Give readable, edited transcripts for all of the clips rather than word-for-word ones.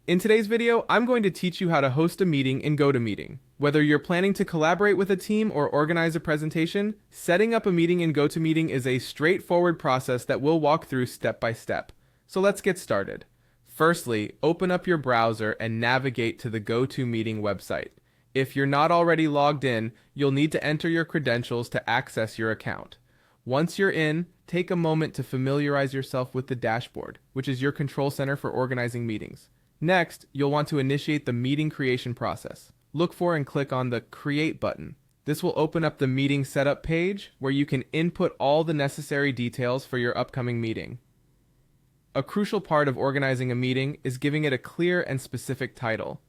In today's video, I'm going to teach you how to host a meeting in GoToMeeting. Whether you're planning to collaborate with a team or organize a presentation, setting up a meeting in GoToMeeting is a straightforward process that we'll walk through step by step. So let's get started. Firstly, open up your browser and navigate to the GoToMeeting website. If you're not already logged in, you'll need to enter your credentials to access your account. Once you're in, take a moment to familiarize yourself with the dashboard, which is your control center for organizing meetings. Next, you'll want to initiate the meeting creation process. Look for and click on the Create button. This will open up the meeting setup page where you can input all the necessary details for your upcoming meeting. A crucial part of organizing a meeting is giving it a clear and specific title.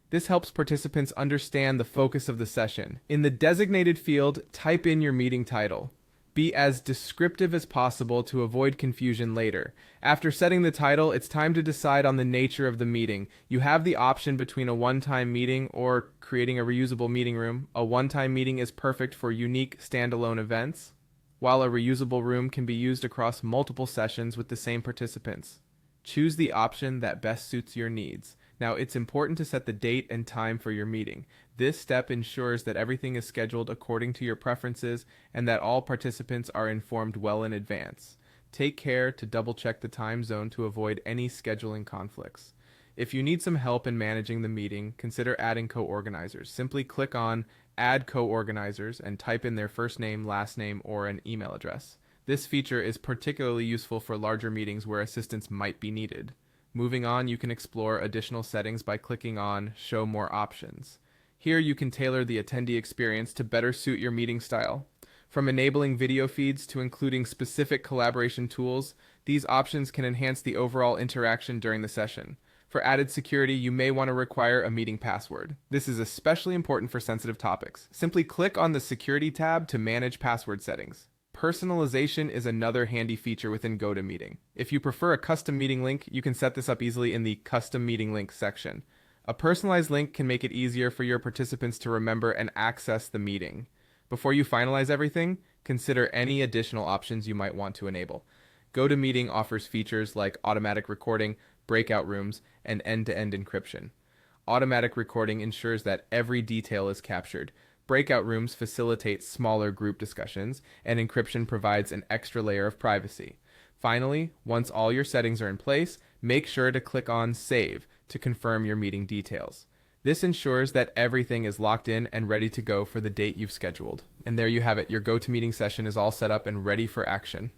This helps participants understand the focus of the session. In the designated field, type in your meeting title. Be as descriptive as possible to avoid confusion later. After setting the title, it's time to decide on the nature of the meeting. You have the option between a one-time meeting or creating a reusable meeting room. A one-time meeting is perfect for unique standalone events, while a reusable room can be used across multiple sessions with the same participants. Choose the option that best suits your needs. Now, it's important to set the date and time for your meeting. This step ensures that everything is scheduled according to your preferences and that all participants are informed well in advance. Take care to double-check the time zone to avoid any scheduling conflicts. If you need some help in managing the meeting, consider adding co-organizers. Simply click on Add Co-Organizers and type in their first name, last name, or an email address. This feature is particularly useful for larger meetings where assistance might be needed. Moving on, you can explore additional settings by clicking on Show More Options. Here you can tailor the attendee experience to better suit your meeting style. From enabling video feeds to including specific collaboration tools, these options can enhance the overall interaction during the session. For added security, you may want to require a meeting password. This is especially important for sensitive topics. Simply click on the Security tab to manage password settings. Personalization is another handy feature within GoToMeeting. If you prefer a custom meeting link, you can set this up easily in the Custom Meeting Link section. A personalized link can make it easier for your participants to remember and access the meeting. Before you finalize everything, consider any additional options you might want to enable. GoToMeeting offers features like automatic recording, breakout rooms, and end-to-end encryption. Automatic recording ensures that every detail is captured. Breakout rooms facilitate smaller group discussions, and encryption provides an extra layer of privacy. Finally, once all your settings are in place, make sure to click on Save to confirm your meeting details. This ensures that everything is locked in and ready to go for the date you've scheduled. And there you have it, your GoToMeeting session is all set up and ready for action.